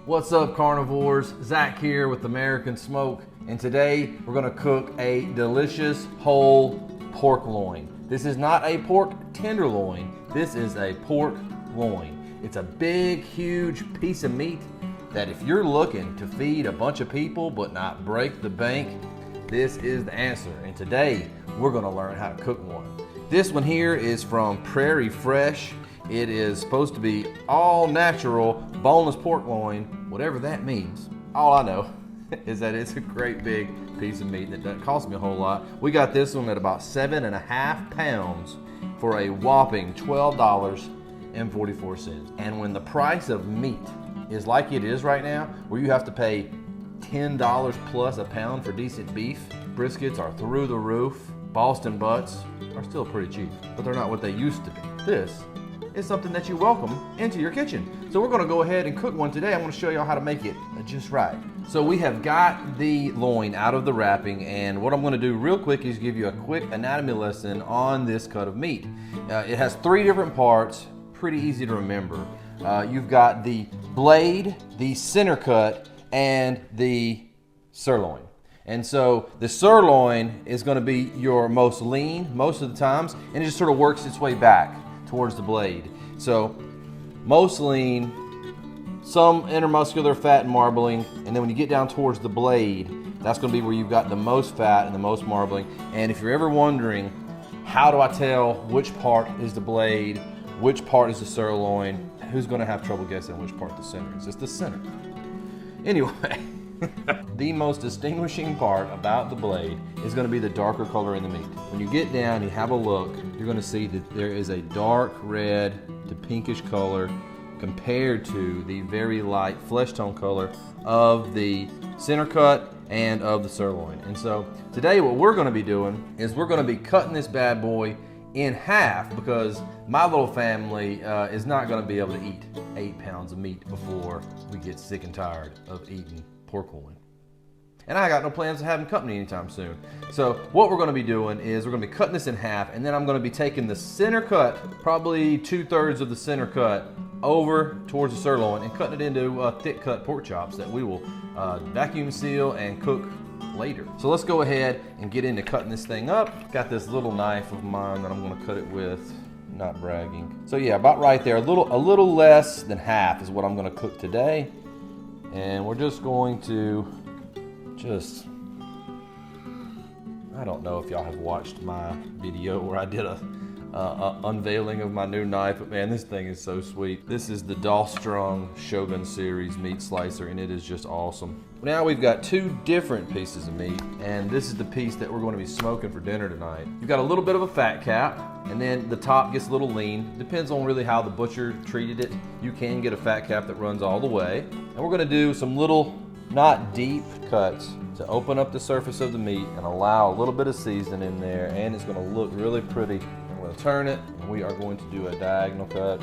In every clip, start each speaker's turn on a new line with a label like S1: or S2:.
S1: What's up, carnivores? Zach here with American Smoke, and today we're gonna cook a delicious whole pork loin. This is not a pork tenderloin, this is a pork loin. It's a big, huge piece of meat that if you're looking to feed a bunch of people but not break the bank, this is the answer. And today we're gonna learn how to cook one. This one here is from Prairie Fresh. It is supposed to be all natural, boneless pork loin, whatever that means. All I know is that it's a great big piece of meat that doesn't cost me a whole lot. We got this one at about 7.5 pounds for a whopping $12.44. And when the price of meat is like it is right now, where you have to pay $10 plus a pound for decent beef, briskets are through the roof, Boston butts are still pretty cheap, but they're not what they used to be. This is something that you welcome into your kitchen. So we're gonna go ahead and cook one today. I'm gonna show y'all how to make it just right. So we have got the loin out of the wrapping, and what I'm gonna do real quick is give you a quick anatomy lesson on this cut of meat. It has 3 different parts, pretty easy to remember. You've got the blade, the center cut, and the sirloin. And so the sirloin is gonna be your most lean most of the times, and it just sort of works its way back towards the blade. So most lean, some intermuscular fat and marbling, and then when you get down towards the blade, that's gonna be where you've got the most fat and the most marbling. And if you're ever wondering, how do I tell which part is the blade, which part is the sirloin, who's gonna have trouble guessing which part the center is? It's the center. Anyway, the most distinguishing part about the blade is going to be the darker color in the meat. When you get down, you have a look, you're going to see that there is a dark red to pinkish color compared to the very light flesh tone color of the center cut and of the sirloin. And so today what we're going to be doing is we're going to be cutting this bad boy in half, because my little family is not going to be able to eat 8 pounds of meat before we get sick and tired of eating pork loin. And I got no plans of having company anytime soon. So what we're going to be doing is we're going to be cutting this in half, and then I'm going to be taking the center cut, probably 2/3 of the center cut, over towards the sirloin and cutting it into thick cut pork chops that we will vacuum seal and cook later. So let's go ahead and get into cutting this thing up. Got this little knife of mine that I'm going to cut it with. Not bragging. So yeah, about right there, a little less than half is what I'm going to cook today. And we're just going to I don't know if y'all have watched my video where I did a unveiling of my new knife, but man, this thing is so sweet. This is the Dawstrong Shogun Series meat slicer, and it is just awesome. Now we've got 2 different pieces of meat, and this is the piece that we're going to be smoking for dinner tonight. You've got a little bit of a fat cap, and then the top gets a little lean. Depends on really how the butcher treated it. You can get a fat cap that runs all the way. And we're going to do some little, not deep cuts to open up the surface of the meat and allow a little bit of seasoning in there, and it's going to look really pretty. I'm going to turn it, and we are going to do a diagonal cut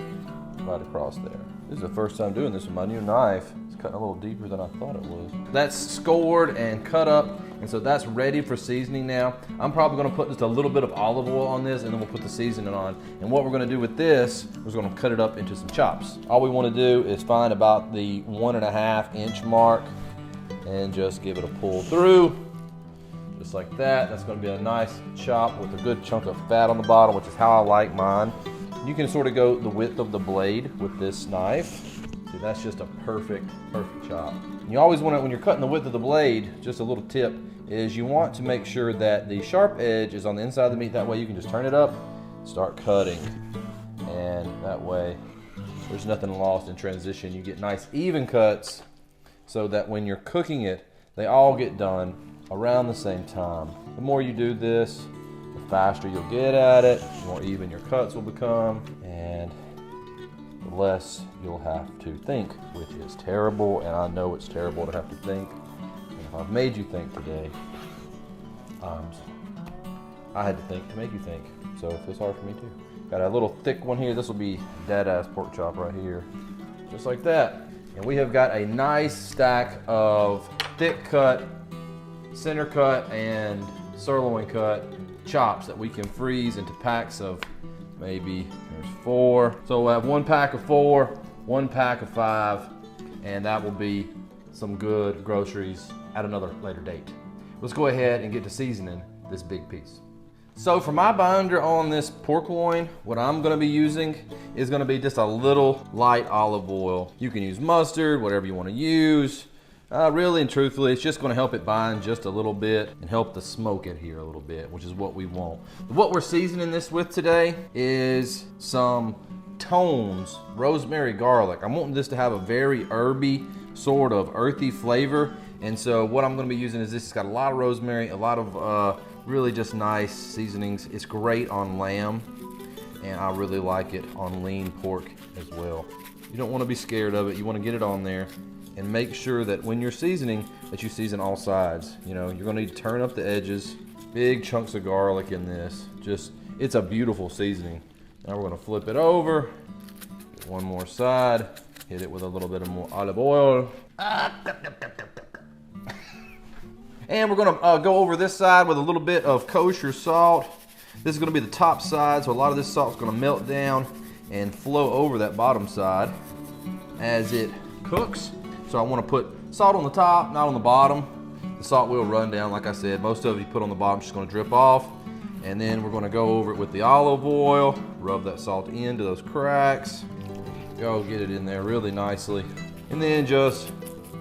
S1: right across there. This is the first time doing this with my new knife. It's cutting a little deeper than I thought it was. That's scored and cut up, and so that's ready for seasoning now. I'm probably going to put just a little bit of olive oil on this, and then we'll put the seasoning on. And what we're going to do with this is we're going to cut it up into some chops. All we want to do is find about the 1.5 inch mark and just give it a pull through, just like that. That's going to be a nice chop with a good chunk of fat on the bottom, which is how I like mine. You can sort of go the width of the blade with this knife. See, that's just a perfect chop. And you always want to, when you're cutting the width of the blade, just a little tip, is you want to make sure that the sharp edge is on the inside of the meat. That way you can just turn it up, start cutting, and that way there's nothing lost in transition. You get nice even cuts so that when you're cooking it, they all get done around the same time. The more you do this, the faster you'll get at it, the more even your cuts will become, and the less you'll have to think, which is terrible, and I know it's terrible to have to think. And if I've made you think today, I'm sorry. I had to think to make you think, so it feels hard for me too. Got a little thick one here. This will be dead-ass pork chop right here, just like that. And we have got a nice stack of thick cut, center cut, and sirloin cut chops that we can freeze into packs of maybe, there's 4. So we'll have 1 pack of 4, 1 pack of 5, and that will be some good groceries at another later date. Let's go ahead and get to seasoning this big piece. So for my binder on this pork loin, what I'm gonna be using is gonna be just a little light olive oil. You can use mustard, whatever you wanna use. Really and truthfully, it's just gonna help it bind just a little bit and help to smoke it here a little bit, which is what we want. What we're seasoning this with today is some tones, rosemary, garlic. I'm wanting this to have a very herby, sort of earthy flavor. And so what I'm gonna be using is this. It's got a lot of rosemary, a lot of really just nice seasonings. It's great on lamb, and I really like it on lean pork as well. You don't want to be scared of it. You want to get it on there and make sure that when you're seasoning that you season all sides. You know, you're going to need to turn up the edges. Big chunks of garlic in this. Just, it's a beautiful seasoning. Now we're going to flip it over. Get one more side. Hit it with a little bit of more olive oil. And we're gonna go over this side with a little bit of kosher salt. This is gonna be the top side, so a lot of this salt is gonna melt down and flow over that bottom side as it cooks. So I wanna put salt on the top, not on the bottom. The salt will run down, like I said. Most of it you put on the bottom, just gonna drip off. And then we're gonna go over it with the olive oil, rub that salt into those cracks. Go get it in there really nicely. And then just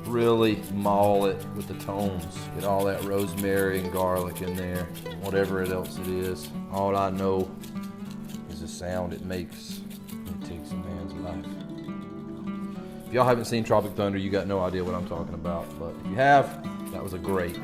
S1: really maul it with the tones. Get all that rosemary and garlic in there, whatever else it is. All I know is the sound it makes when it takes a man's life. If y'all haven't seen Tropic Thunder, you got no idea what I'm talking about. But if you have, that was a great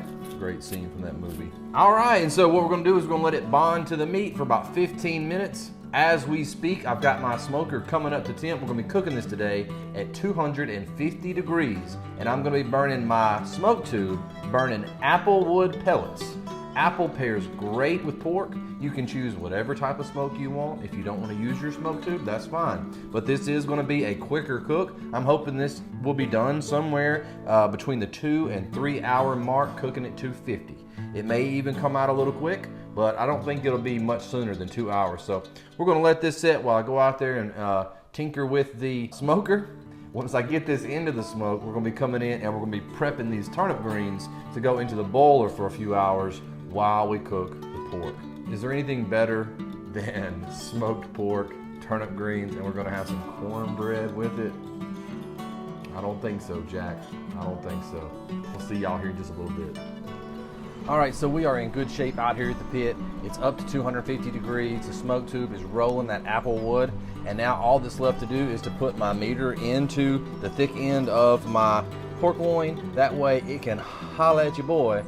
S1: scene from that movie. All right, and so what we're gonna do is we're gonna let it bond to the meat for about 15 minutes. As we speak, I've got my smoker coming up to temp. We're gonna be cooking this today at 250 degrees. And I'm gonna be burning my smoke tube, burning apple wood pellets. Apple pairs great with pork. You can choose whatever type of smoke you want. If you don't wanna use your smoke tube, that's fine. But this is gonna be a quicker cook. I'm hoping this will be done somewhere between the 2 and 3 hour mark, cooking at 250. It may even come out a little quick, but I don't think it'll be much sooner than 2 hours. So we're gonna let this sit while I go out there and tinker with the smoker. Once I get this into the smoke, we're gonna be coming in and we're gonna be prepping these turnip greens to go into the boiler for a few hours while we cook the pork. Is there anything better than smoked pork, turnip greens, and we're gonna have some cornbread with it? I don't think so, Jack. I don't think so. We'll see y'all here in just a little bit. All right, so we are in good shape out here at the pit. It's up to 250 degrees. The smoke tube is rolling that apple wood. And now all that's left to do is to put my meter into the thick end of my pork loin. That way it can holla at your boy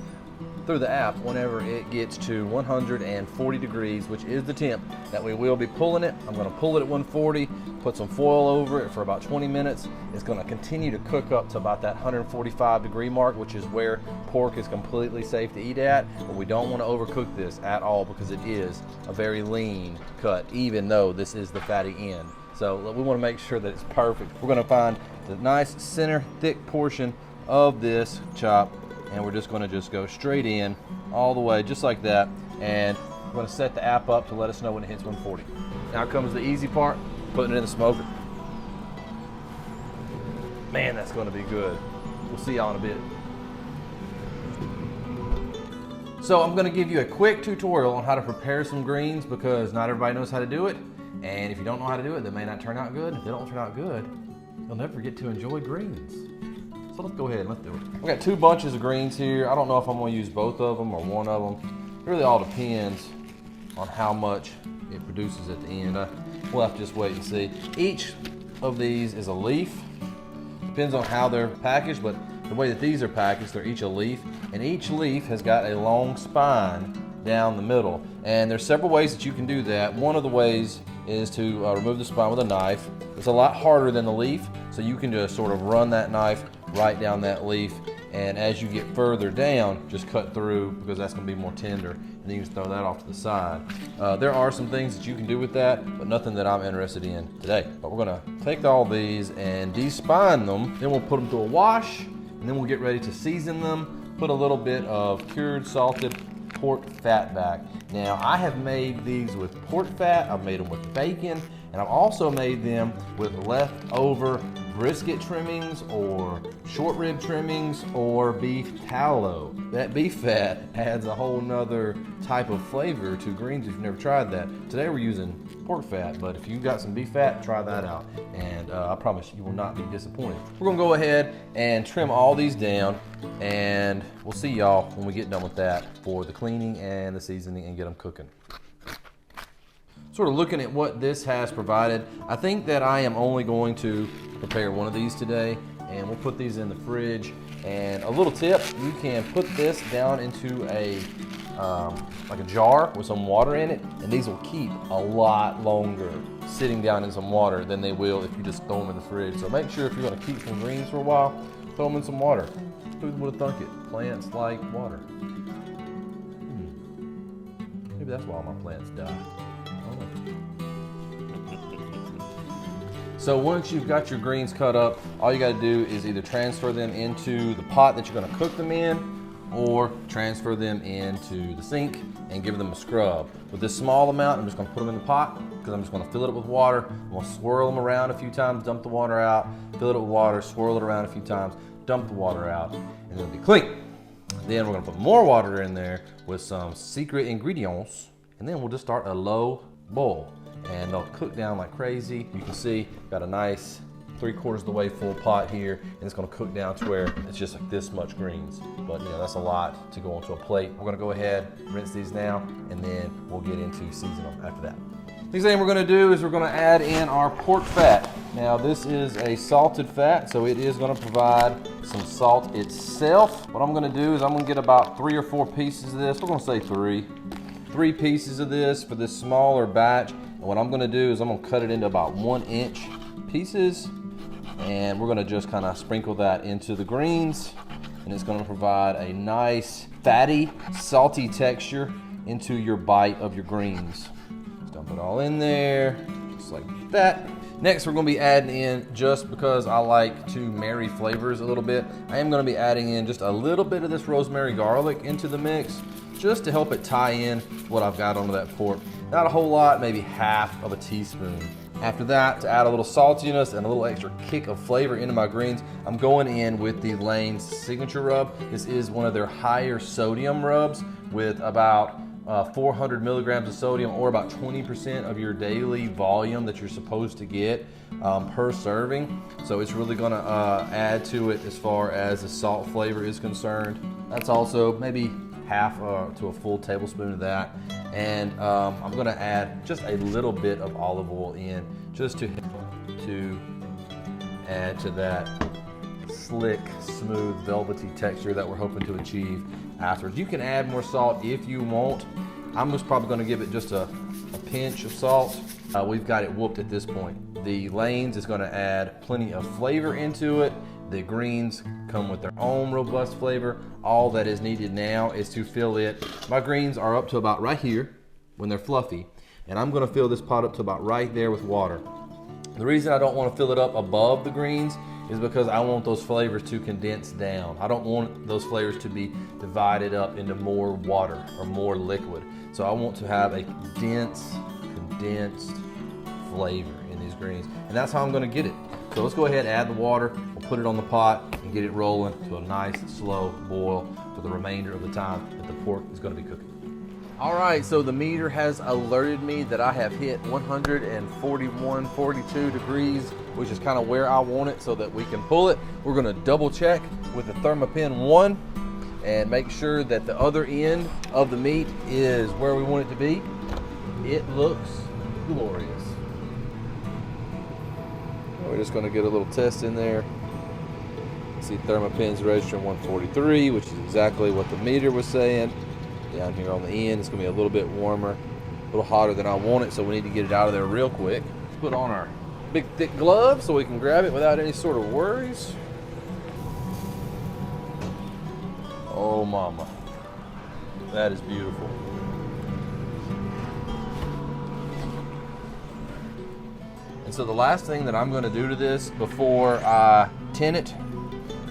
S1: through the app whenever it gets to 140 degrees, which is the temp that we will be pulling it. I'm gonna pull it at 140, put some foil over it for about 20 minutes. It's gonna continue to cook up to about that 145 degree mark, which is where pork is completely safe to eat at. But we don't wanna overcook this at all because it is a very lean cut, even though this is the fatty end. So we wanna make sure that it's perfect. We're gonna find the nice center thick portion of this chop, and we're just gonna go straight in all the way, just like that. And we're gonna set the app up to let us know when it hits 140. Now comes the easy part, putting it in the smoker. Man, that's gonna be good. We'll see y'all in a bit. So I'm gonna give you a quick tutorial on how to prepare some greens because not everybody knows how to do it. And if you don't know how to do it, they may not turn out good. If they don't turn out good, you'll never get to enjoy greens. So let's go ahead and let's do it. I've got 2 bunches of greens here. I don't know if I'm gonna use both of them or one of them. It really all depends on how much it produces at the end. We'll have to just wait and see. Each of these is a leaf. Depends on how they're packaged, but the way that these are packaged, they're each a leaf. And each leaf has got a long spine down the middle. And there's several ways that you can do that. One of the ways is to remove the spine with a knife. It's a lot harder than the leaf, so you can just sort of run that knife right down that leaf, and as you get further down, just cut through because that's going to be more tender, and then you can throw that off to the side. There are some things that you can do with that, but nothing that I'm interested in today. But we're going to take all these and de-spine them, then we'll put them through a wash, and then we'll get ready to season them, put a little bit of cured salted pork fat back. Now, I have made these with pork fat, I've made them with bacon, and I've also made them with leftover brisket trimmings or short rib trimmings or beef tallow. That beef fat adds a whole nother type of flavor to greens if you've never tried that. Today we're using pork fat, but if you've got some beef fat, try that out. And I promise you will not be disappointed. We're gonna go ahead and trim all these down, and we'll see y'all when we get done with that for the cleaning and the seasoning and get them cooking. Sort of looking at what this has provided, I think that I am only going to prepare one of these today, and we'll put these in the fridge. And a little tip, you can put this down into a like a jar with some water in it, and these will keep a lot longer sitting down in some water than they will if you just throw them in the fridge. So make sure if you're gonna keep some greens for a while, throw them in some water. Who would have thunk it? Plants like water. Maybe that's why all my plants die. So once you've got your greens cut up, all you gotta do is either transfer them into the pot that you're gonna cook them in, or transfer them into the sink and give them a scrub. With this small amount, I'm just gonna put them in the pot because I'm just gonna fill it up with water. I'm gonna swirl them around a few times, dump the water out, fill it up with water, swirl it around a few times, dump the water out, and it'll be clean. Then we're gonna put more water in there with some secret ingredients, and then we'll just start a low boil. And they'll cook down like crazy. You can see, got a nice 3/4 of the way full pot here, and it's gonna cook down to where it's just like this much greens. But you know, that's a lot to go onto a plate. We're gonna go ahead, rinse these now, and then we'll get into seasoning them after that. Next thing we're gonna do is we're gonna add in our pork fat. Now this is a salted fat, so it is gonna provide some salt itself. What I'm gonna do is I'm gonna get about 3 or 4 pieces of this. We're gonna say 3 pieces of this for this smaller batch. And what I'm gonna do is I'm gonna cut it into about 1-inch pieces, and we're gonna just kind of sprinkle that into the greens, and it's gonna provide a nice fatty, salty texture into your bite of your greens. Just dump it all in there, just like that. Next, we're gonna be adding in, just because I like to marry flavors a little bit, I am gonna be adding in just a little bit of this rosemary garlic into the mix, just to help it tie in what I've got onto that pork. Not a whole lot, maybe 1/2 teaspoon. After that, to add a little saltiness and a little extra kick of flavor into my greens, I'm going in with the Loin signature rub. This is one of their higher sodium rubs with about 400 milligrams of sodium, or about 20% of your daily volume that you're supposed to get per serving. So it's really gonna add to it as far as the salt flavor is concerned. That's also maybe 1/2 to a full tablespoon of that. And I'm gonna add just a little bit of olive oil in, just to add to that slick, smooth, velvety texture that we're hoping to achieve afterwards. You can add more salt if you want. I'm just probably gonna give it just a pinch of salt. We've got it whooped at this point. The Loin's is gonna add plenty of flavor into it. The greens come with their own robust flavor. All that is needed now is to fill it. My greens are up to about right here when they're fluffy, and I'm gonna fill this pot up to about right there with water. The reason I don't wanna fill it up above the greens is because I want those flavors to condense down. I don't want those flavors to be divided up into more water or more liquid. So I want to have a dense, condensed flavor in these greens, and that's how I'm gonna get it. So let's go ahead and add the water, we'll put it on the pot and get it rolling to a nice slow boil for the remainder of the time that the pork is gonna be cooking. All right, so the meter has alerted me that I have hit 141, 42 degrees, which is kind of where I want it so that we can pull it. We're gonna double check with the Thermopin 1 and make sure that the other end of the meat is where we want it to be. It looks glorious. We're just gonna get a little test in there. See, Thermopin's registering 143, which is exactly what the meter was saying. Down here on the end, it's gonna be a little bit warmer, a little hotter than I want it, so we need to get it out of there real quick. Let's put on our big thick gloves so we can grab it without any sort of worries. Oh mama, that is beautiful. And so the last thing that I'm gonna do to this before I tin it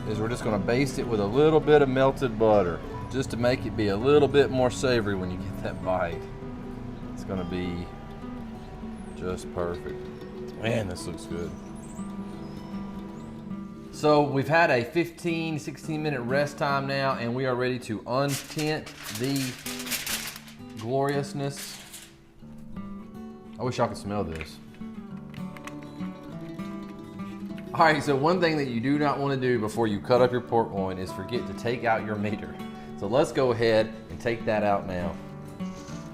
S1: is we're just gonna baste it with a little bit of melted butter, just to make it be a little bit more savory when you get that bite. It's gonna be just perfect. Man, this looks good. So we've had a 15, 16 minute rest time now, and we are ready to untint the gloriousness. I wish y'all could smell this. All right, so one thing that you do not want to do before you cut up your pork loin is forget to take out your meter. So let's go ahead and take that out now.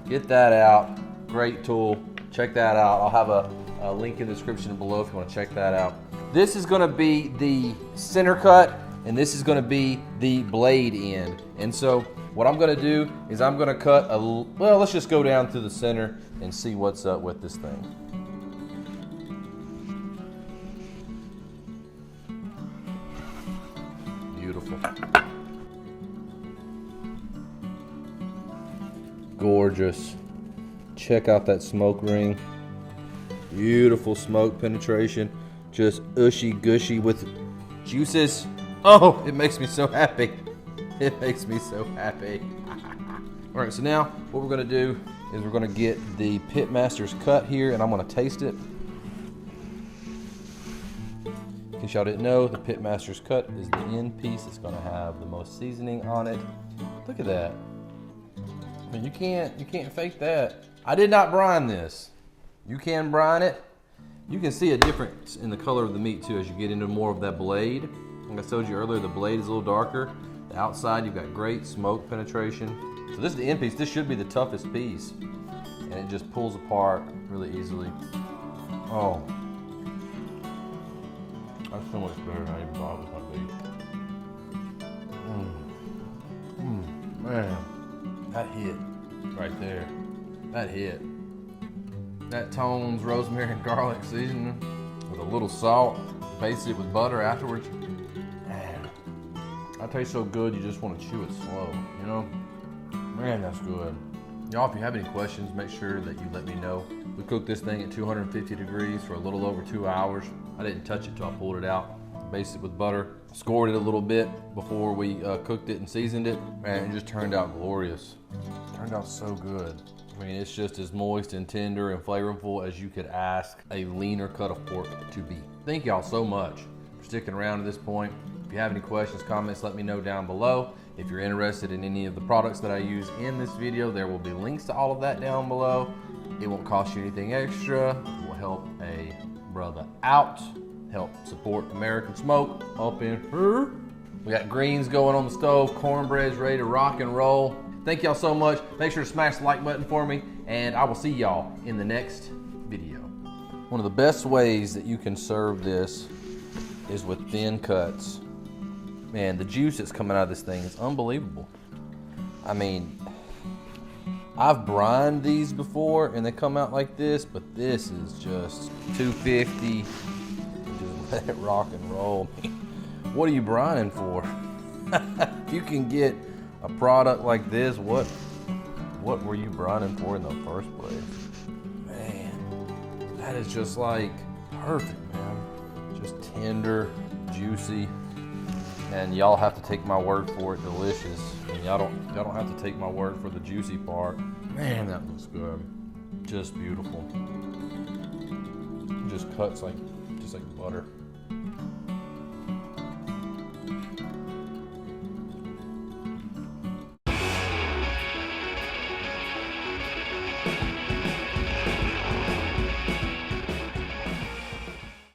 S1: Get that out, great tool, check that out. I'll have a link in the description below if you want to check that out. This is gonna be the center cut, and this is gonna be the blade end. And so what I'm gonna do is I'm gonna cut well, let's just go down to the center and see what's up with this thing. Beautiful. Gorgeous. Check out that smoke ring. Beautiful smoke penetration. Just ushy gushy with juices. Oh, it makes me so happy. It makes me so happy. All right, so now what we're gonna do is we're gonna get the Pitmaster's cut here, and I'm gonna taste it. In case y'all didn't know, the Pitmaster's cut is the end piece. It's gonna have the most seasoning on it. Look at that. I mean, you can't fake that. I did not brine this. You can brine it. You can see a difference in the color of the meat too as you get into more of that blade. Like I told you earlier, the blade is a little darker. The outside, you've got great smoke penetration. So this is the end piece. This should be the toughest piece. And it just pulls apart really easily. Oh. That's so much better than I even thought it was gonna be. Man, that hit right there. That hit. That Tone's rosemary and garlic seasoning with a little salt, baste it with butter afterwards. Man, that tastes so good you just want to chew it slow, you know? Man, that's good. Y'all, if you have any questions, make sure that you let me know. We cooked this thing at 250 degrees for a little over 2 hours. I didn't touch it till I pulled it out. Basted it with butter, scored it a little bit before we cooked it and seasoned it, and it just turned out glorious. It turned out so good. I mean, it's just as moist and tender and flavorful as you could ask a leaner cut of pork to be. Thank y'all so much for sticking around to this point. If you have any questions, comments, let me know down below. If you're interested in any of the products that I use in this video, there will be links to all of that down below. It won't cost you anything extra. It will help a brother out, help support American smoke up in here. We got greens going on the stove, cornbread's ready to rock and roll. Thank y'all so much. Make sure to smash the like button for me, and I will see y'all in the next video. One of the best ways that you can serve this is with thin cuts. Man, the juice that's coming out of this thing is unbelievable. I mean, I've brined these before and they come out like this, but this is just 250. Just let it rock and roll. What are you brining for? If you can get a product like this, what were you brining for in the first place? Man, that is just like perfect, man. Just tender, juicy, and y'all have to take my word for it, delicious. And y'all don't have to take my word for the juicy part. Man, that looks good. Just beautiful. Just cuts like butter.